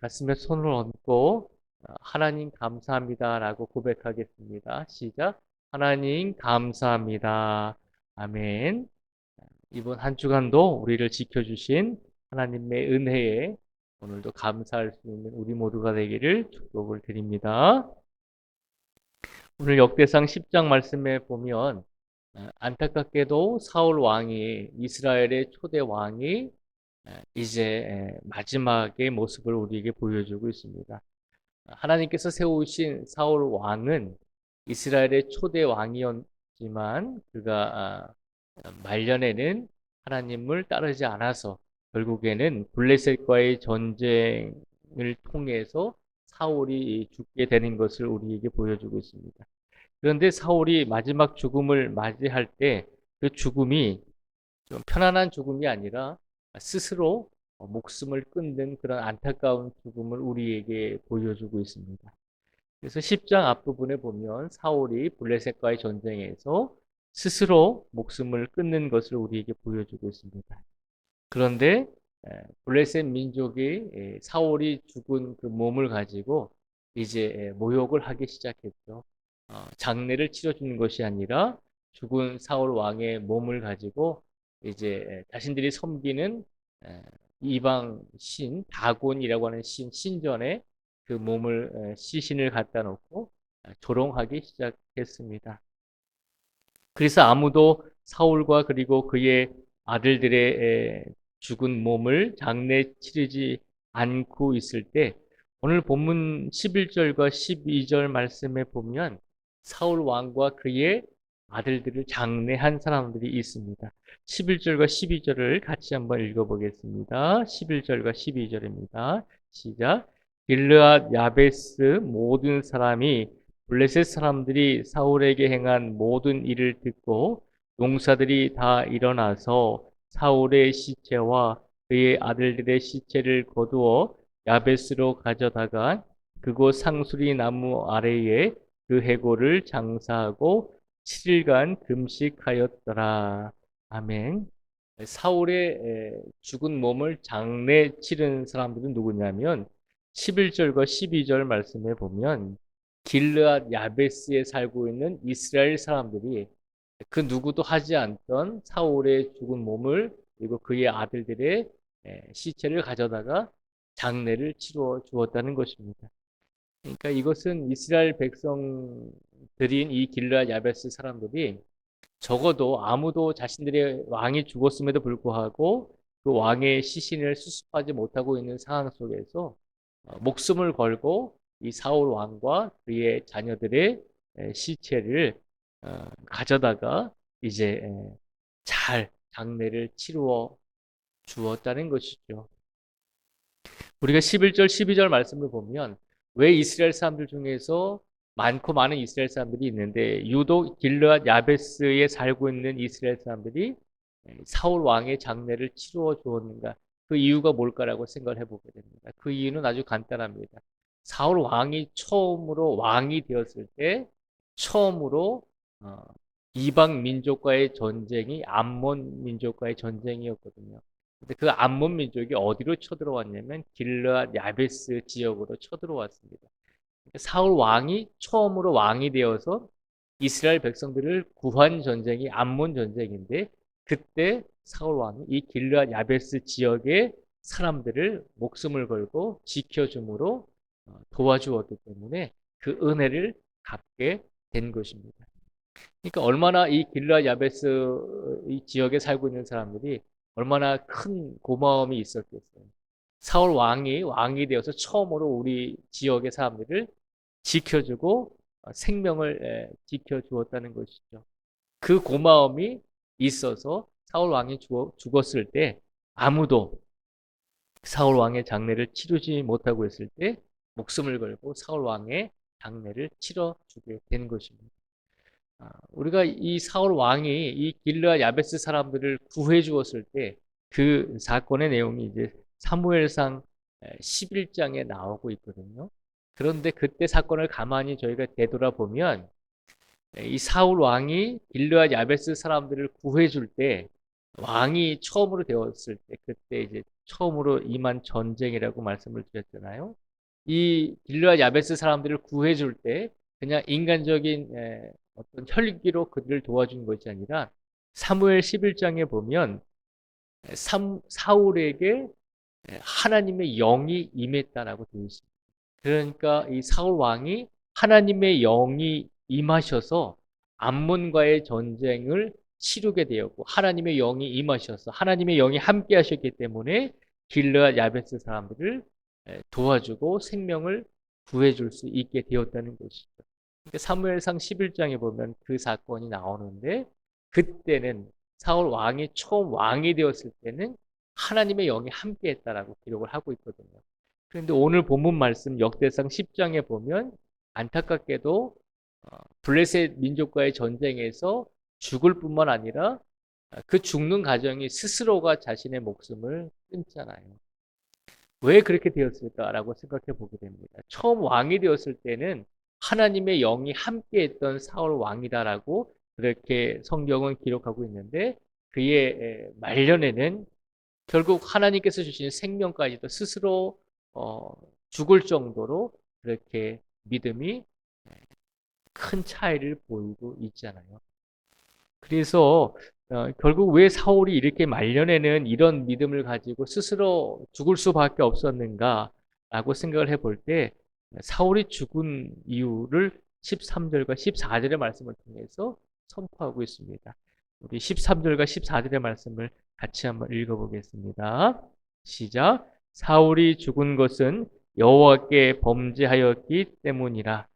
가슴에 손을 얹고 하나님 감사합니다라고 고백하겠습니다. 시작. 하나님 감사합니다. 아멘. 이번 한 주간도 우리를 지켜주신 하나님의 은혜에 오늘도 감사할 수 있는 우리 모두가 되기를 축복을 드립니다. 오늘 역대상 10장 말씀에 보면 안타깝게도 사울 왕이 이스라엘의 초대 왕이 이제 마지막의 모습을 우리에게 보여주고 있습니다. 하나님께서 세우신 사울 왕은 이스라엘의 초대 왕이었지만 그가 말년에는 하나님을 따르지 않아서 결국에는 블레셋과의 전쟁을 통해서 사울이 죽게 되는 것을 우리에게 보여주고 있습니다. 그런데 사울이 마지막 죽음을 맞이할 때 그 죽음이 좀 편안한 죽음이 아니라 스스로 목숨을 끊는 그런 안타까운 죽음을 우리에게 보여주고 있습니다. 그래서 10장 앞부분에 보면 사울이 블레셋과의 전쟁에서 스스로 목숨을 끊는 것을 우리에게 보여주고 있습니다. 그런데 블레셋 민족이 사울이 죽은 그 몸을 가지고 이제 모욕을 하기 시작했죠. 장례를 치러주는 것이 아니라 죽은 사울 왕의 몸을 가지고 이제 자신들이 섬기는 이방 신 다곤이라고 하는 신전에 그 몸을 시신을 갖다 놓고 조롱하기 시작했습니다. 그래서 아무도 사울과 그리고 그의 아들들의 죽은 몸을 장례 치르지 않고 있을 때 오늘 본문 11절과 12절 말씀에 보면 사울 왕과 그의 아들들을 장례한 사람들이 있습니다. 11절과 12절을 같이 한번 읽어보겠습니다. 11절과 12절입니다. 시작. 길르앗 야베스 모든 사람이 블레셋 사람들이 사울에게 행한 모든 일을 듣고 용사들이 다 일어나서 사울의 시체와 그의 아들들의 시체를 거두어 야베스로 가져다가 그곳 상수리 나무 아래에 그 해골을 장사하고 7일간 금식하였더라. 아멘. 사울의 죽은 몸을 장례 치른 사람들은 누구냐면 11절과 12절 말씀에 보면 길르앗 야베스에 살고 있는 이스라엘 사람들이 그 누구도 하지 않던 사울의 죽은 몸을 그리고 그의 아들들의 시체를 가져다가 장례를 치러 주었다는 것입니다. 그러니까 이것은 이스라엘 백성들인 이 길르앗 야베스 사람들이 적어도 아무도 자신들의 왕이 죽었음에도 불구하고 그 왕의 시신을 수습하지 못하고 있는 상황 속에서 목숨을 걸고 이 사울 왕과 그의 자녀들의 시체를 가져다가 이제 잘 장례를 치루어 주었다는 것이죠. 우리가 11절, 12절 말씀을 보면 왜 이스라엘 사람들 중에서 많고 많은 이스라엘 사람들이 있는데 유독 길르앗 야베스에 살고 있는 이스라엘 사람들이 사울 왕의 장례를 치루어 주었는가? 그 이유가 뭘까라고 생각을 해보게 됩니다. 그 이유는 아주 간단합니다. 사울 왕이 처음으로 왕이 되었을 때 처음으로 어, 이방 민족과의 전쟁이 암몬 민족과의 전쟁이었거든요. 근데 그 암몬 민족이 어디로 쳐들어왔냐면 길르앗 야베스 지역으로 쳐들어왔습니다. 그러니까 사울 왕이 처음으로 왕이 되어서 이스라엘 백성들을 구한 전쟁이 암몬 전쟁인데 그때 사울 왕이 이 길르앗 야베스 지역의 사람들을 목숨을 걸고 지켜줌으로 도와주었기 때문에 그 은혜를 갚게 된 것입니다. 그러니까 얼마나 이 길르앗 야베스 이 지역에 살고 있는 사람들이 얼마나 큰 고마움이 있었겠어요. 사울 왕이 되어서 처음으로 우리 지역의 사람들을 지켜주고 생명을 지켜주었다는 것이죠. 그 고마움이 있어서 사울 왕이 죽었을 때 아무도 사울 왕의 장례를 치르지 못하고 있을 때 목숨을 걸고 사울 왕의 장례를 치러주게 된 것입니다. 우리가 이 사울 왕이 이 길르앗 야베스 사람들을 구해 주었을 때 그 사건의 내용이 이제 사무엘상 11장에 나오고 있거든요. 그런데 그때 사건을 가만히 저희가 되돌아보면 이 사울 왕이 길르앗 야베스 사람들을 구해 줄 때 왕이 처음으로 되었을 때, 그때 이제 처음으로 임한 전쟁이라고 말씀을 드렸잖아요. 이 길르앗 야베스 사람들을 구해줄 때 그냥 인간적인 어떤 혈기로 그들을 도와준 것이 아니라 사무엘 11장에 보면 사울에게 하나님의 영이 임했다라고 되어 있습니다. 그러니까 이 사울 왕이 하나님의 영이 임하셔서 암몬과의 전쟁을 치르게 되었고 하나님의 영이 임하셔서 하나님의 영이 함께 하셨기 때문에 길르앗 야베스 사람들을 도와주고 생명을 구해줄 수 있게 되었다는 것이죠. 그러니까 사무엘상 11장에 보면 그 사건이 나오는데 그때는 사울 왕이 처음 왕이 되었을 때는 하나님의 영이 함께 했다라고 기록을 하고 있거든요. 그런데 오늘 본문 말씀 역대상 10장에 보면 안타깝게도 블레셋 민족과의 전쟁에서 죽을 뿐만 아니라 그 죽는 과정이 스스로가 자신의 목숨을 끊잖아요. 왜 그렇게 되었을까라고 생각해 보게 됩니다. 처음 왕이 되었을 때는 하나님의 영이 함께했던 사울 왕이다라고 그렇게 성경은 기록하고 있는데 그의 말년에는 결국 하나님께서 주신 생명까지도 스스로 어, 죽을 정도로 그렇게 믿음이 큰 차이를 보이고 있잖아요. 그래서 결국 왜 사울이 이렇게 말년에는 이런 믿음을 가지고 스스로 죽을 수밖에 없었는가라고 생각을 해볼 때 사울이 죽은 이유를 13절과 14절의 말씀을 통해서 선포하고 있습니다. 우리 13절과 14절의 말씀을 같이 한번 읽어보겠습니다. 시작. 사울이 죽은 것은 여호와께 범죄하였기 때문이라.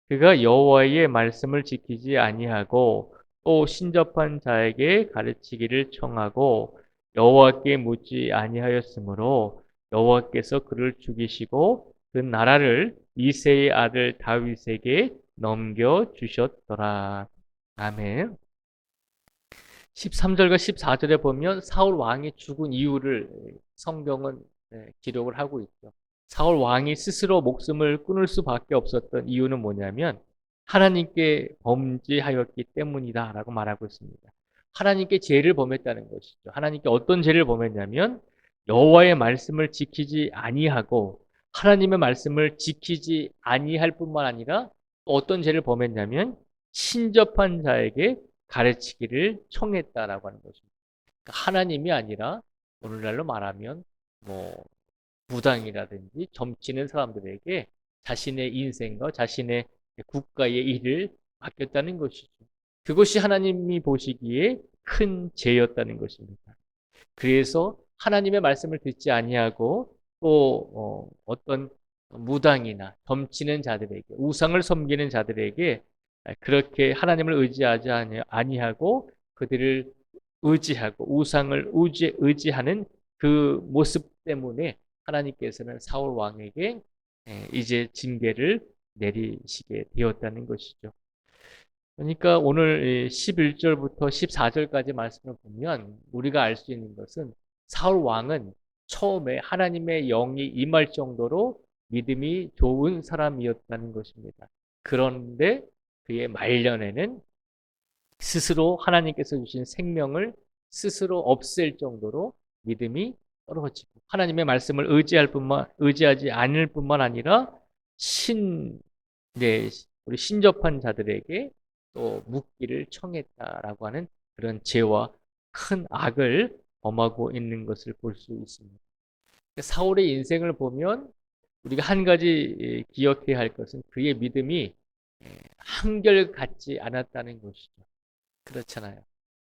그가 여호와의 말씀을 지키지 아니하고 또 신접한 자에게 가르치기를 청하고 여호와께 묻지 아니하였으므로 여호와께서 그를 죽이시고 그 나라를 이새의 아들 다윗에게 넘겨 주셨더라. 아멘. 13절과 14절에 보면 사울 왕이 죽은 이유를 성경은 기록을 하고 있죠. 사울 왕이 스스로 목숨을 끊을 수밖에 없었던 이유는 뭐냐면 하나님께 범죄하였기 때문이다라고 말하고 있습니다. 하나님께 죄를 범했다는 것이죠. 하나님께 어떤 죄를 범했냐면 여호와의 말씀을 지키지 아니하고 하나님의 말씀을 지키지 아니할 뿐만 아니라 또 어떤 죄를 범했냐면 신접한 자에게 가르치기를 청했다라고 하는 것입니다. 그러니까 하나님이 아니라 오늘날로 말하면 뭐 무당이라든지 점치는 사람들에게 자신의 인생과 자신의 국가의 일을 맡겼다는 것이죠. 그것이 하나님이 보시기에 큰 죄였다는 것입니다. 그래서 하나님의 말씀을 듣지 아니하고 또 어떤 무당이나 점치는 자들에게 우상을 섬기는 자들에게 그렇게 하나님을 의지하지 아니하고 그들을 의지하고 우상을 의지하는 그 모습 때문에 하나님께서는 사울 왕에게 이제 징계를 내리시게 되었다는 것이죠. 그러니까 오늘 11절부터 14절까지 말씀을 보면 우리가 알 수 있는 것은 사울 왕은 처음에 하나님의 영이 임할 정도로 믿음이 좋은 사람이었다는 것입니다. 그런데 그의 말년에는 스스로 하나님께서 주신 생명을 스스로 없앨 정도로 믿음이 떨어지고 하나님의 말씀을 의지하지 않을 뿐만 아니라 우리 신접한 자들에게 또 묻기를 청했다라고 하는 그런 죄와 큰 악을 범하고 있는 것을 볼 수 있습니다. 사울의 인생을 보면 우리가 한 가지 기억해야 할 것은 그의 믿음이 한결같지 않았다는 것이죠. 그렇잖아요.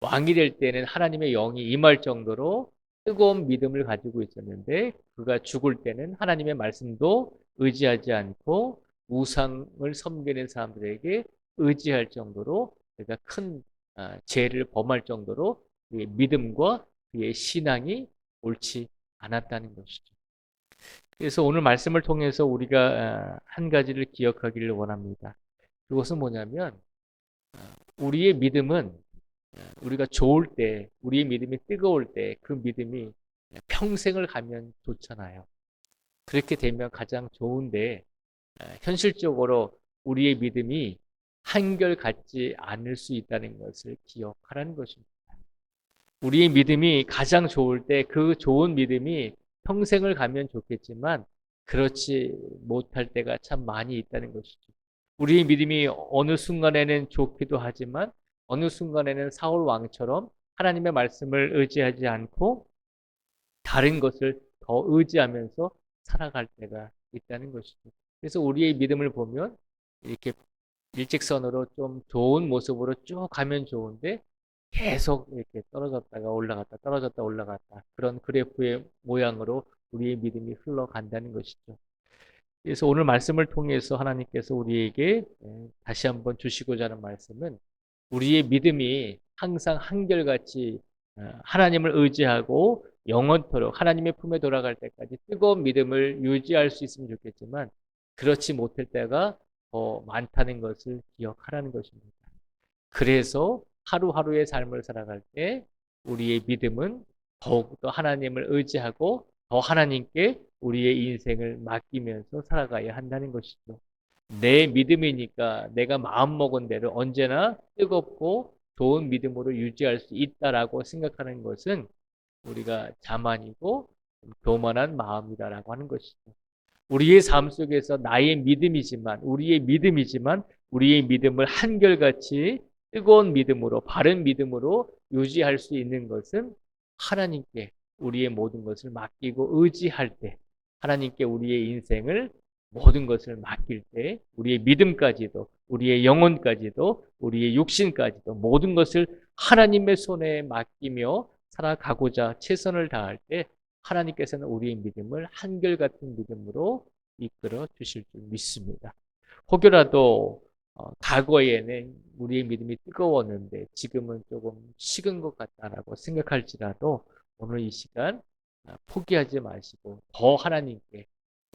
왕이 될 때는 하나님의 영이 임할 정도로 뜨거운 믿음을 가지고 있었는데 그가 죽을 때는 하나님의 말씀도 의지하지 않고 우상을 섬기는 사람들에게 의지할 정도로 그가 큰 죄를 범할 정도로 그의 믿음과 그의 신앙이 옳지 않았다는 것이죠. 그래서 오늘 말씀을 통해서 우리가 한 가지를 기억하기를 원합니다. 그것은 뭐냐면 우리의 믿음은 우리가 좋을 때, 우리의 믿음이 뜨거울 때 그 믿음이 평생을 가면 좋잖아요. 그렇게 되면 가장 좋은데 현실적으로 우리의 믿음이 한결같지 않을 수 있다는 것을 기억하라는 것입니다. 우리의 믿음이 가장 좋을 때 그 좋은 믿음이 평생을 가면 좋겠지만 그렇지 못할 때가 참 많이 있다는 것이죠. 우리의 믿음이 어느 순간에는 좋기도 하지만 어느 순간에는 사울 왕처럼 하나님의 말씀을 의지하지 않고 다른 것을 더 의지하면서 살아갈 때가 있다는 것이죠. 그래서 우리의 믿음을 보면 이렇게 일직선으로 좀 좋은 모습으로 쭉 가면 좋은데 계속 이렇게 떨어졌다가 올라갔다 떨어졌다 올라갔다 그런 그래프의 모양으로 우리의 믿음이 흘러간다는 것이죠. 그래서 오늘 말씀을 통해서 하나님께서 우리에게 다시 한번 주시고자 하는 말씀은 우리의 믿음이 항상 한결같이 하나님을 의지하고 영원토록 하나님의 품에 돌아갈 때까지 뜨거운 믿음을 유지할 수 있으면 좋겠지만 그렇지 못할 때가 더 많다는 것을 기억하라는 것입니다. 그래서 하루하루의 삶을 살아갈 때 우리의 믿음은 더욱더 하나님을 의지하고 더 하나님께 우리의 인생을 맡기면서 살아가야 한다는 것이죠. 내 믿음이니까 내가 마음먹은 대로 언제나 뜨겁고 좋은 믿음으로 유지할 수 있다라고 생각하는 것은 우리가 자만이고 교만한 마음이다라고 하는 것이죠. 우리의 삶 속에서 나의 믿음이지만 우리의 믿음을 한결같이 뜨거운 믿음으로 바른 믿음으로 유지할 수 있는 것은 하나님께 우리의 모든 것을 맡기고 의지할 때 하나님께 우리의 인생을 모든 것을 맡길 때 우리의 믿음까지도 우리의 영혼까지도 우리의 육신까지도 모든 것을 하나님의 손에 맡기며 살아가고자 최선을 다할 때 하나님께서는 우리의 믿음을 한결같은 믿음으로 이끌어 주실 줄 믿습니다. 혹여라도 과거에는 우리의 믿음이 뜨거웠는데 지금은 조금 식은 것 같다라고 생각할지라도 오늘 이 시간 포기하지 마시고 더 하나님께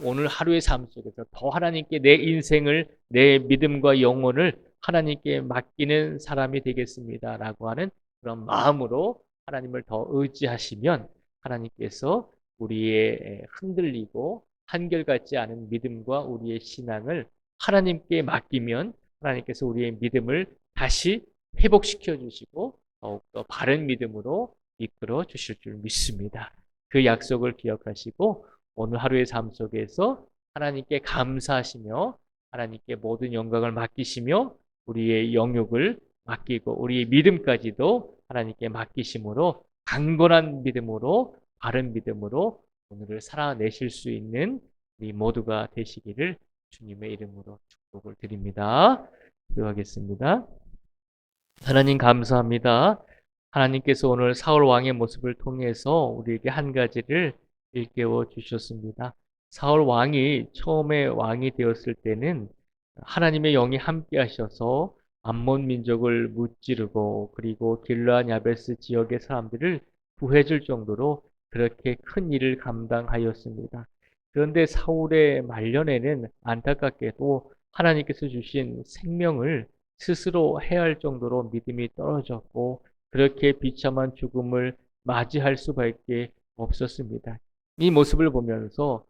오늘 하루의 삶 속에서 더 하나님께 내 인생을 내 믿음과 영혼을 하나님께 맡기는 사람이 되겠습니다라고 하는 그런 마음으로 하나님을 더 의지하시면 하나님께서 우리의 흔들리고 한결같지 않은 믿음과 우리의 신앙을 하나님께 맡기면 하나님께서 우리의 믿음을 다시 회복시켜 주시고 더욱더 바른 믿음으로 이끌어 주실 줄 믿습니다. 그 약속을 기억하시고 오늘 하루의 삶 속에서 하나님께 감사하시며 하나님께 모든 영광을 맡기시며 우리의 영육을 맡기고 우리의 믿음까지도 하나님께 맡기심으로 강건한 믿음으로 바른 믿음으로 오늘을 살아내실 수 있는 우리 모두가 되시기를 주님의 이름으로 축복을 드립니다. 기도하겠습니다. 하나님 감사합니다. 하나님께서 오늘 사울 왕의 모습을 통해서 우리에게 한 가지를 일깨워 주셨습니다. 사울 왕이 처음에 왕이 되었을 때는 하나님의 영이 함께 하셔서 암몬 민족을 무찌르고 그리고 길르앗 야베스 지역의 사람들을 구해줄 정도로 그렇게 큰 일을 감당하였습니다. 그런데 사울의 말년에는 안타깝게도 하나님께서 주신 생명을 스스로 해할 정도로 믿음이 떨어졌고 그렇게 비참한 죽음을 맞이할 수밖에 없었습니다. 이 모습을 보면서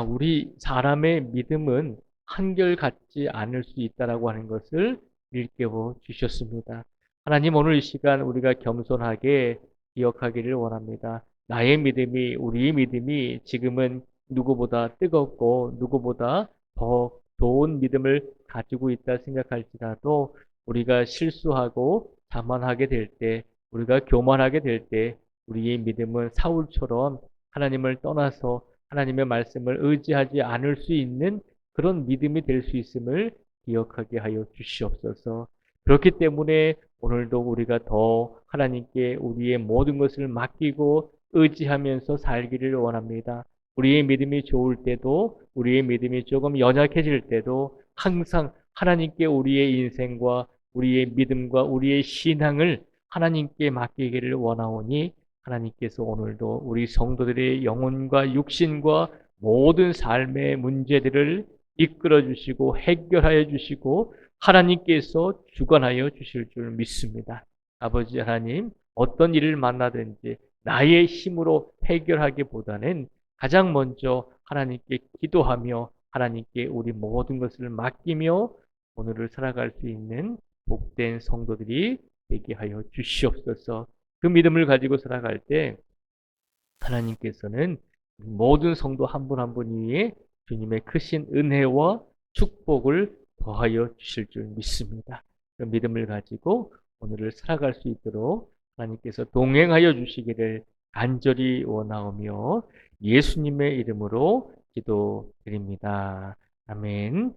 우리 사람의 믿음은 한결같지 않을 수 있다라고 하는 것을 일깨워 주셨습니다. 하나님 오늘 이 시간 우리가 겸손하게 기억하기를 원합니다. 나의 믿음이 우리의 믿음이 지금은 누구보다 뜨겁고 누구보다 더 좋은 믿음을 가지고 있다 생각할지라도 우리가 실수하고 자만하게 될 때, 우리가 교만하게 될 때 우리의 믿음은 사울처럼 하나님을 떠나서 하나님의 말씀을 의지하지 않을 수 있는 그런 믿음이 될 수 있음을 기억하게 하여 주시옵소서. 그렇기 때문에 오늘도 우리가 더 하나님께 우리의 모든 것을 맡기고 의지하면서 살기를 원합니다. 우리의 믿음이 좋을 때도 우리의 믿음이 조금 연약해질 때도 항상 하나님께 우리의 인생과 우리의 믿음과 우리의 신앙을 하나님께 맡기기를 원하오니 하나님께서 오늘도 우리 성도들의 영혼과 육신과 모든 삶의 문제들을 이끌어 주시고 해결하여 주시고 하나님께서 주관하여 주실 줄 믿습니다. 아버지 하나님, 어떤 일을 만나든지 나의 힘으로 해결하기보다는 가장 먼저 하나님께 기도하며 하나님께 우리 모든 것을 맡기며 오늘을 살아갈 수 있는 복된 성도들이 되게 하여 주시옵소서. 그 믿음을 가지고 살아갈 때 하나님께서는 모든 성도 한 분 한 분 위에 주님의 크신 은혜와 축복을 더하여 주실 줄 믿습니다. 그 믿음을 가지고 오늘을 살아갈 수 있도록 하나님께서 동행하여 주시기를 간절히 원하오며 예수님의 이름으로 기도드립니다. 아멘.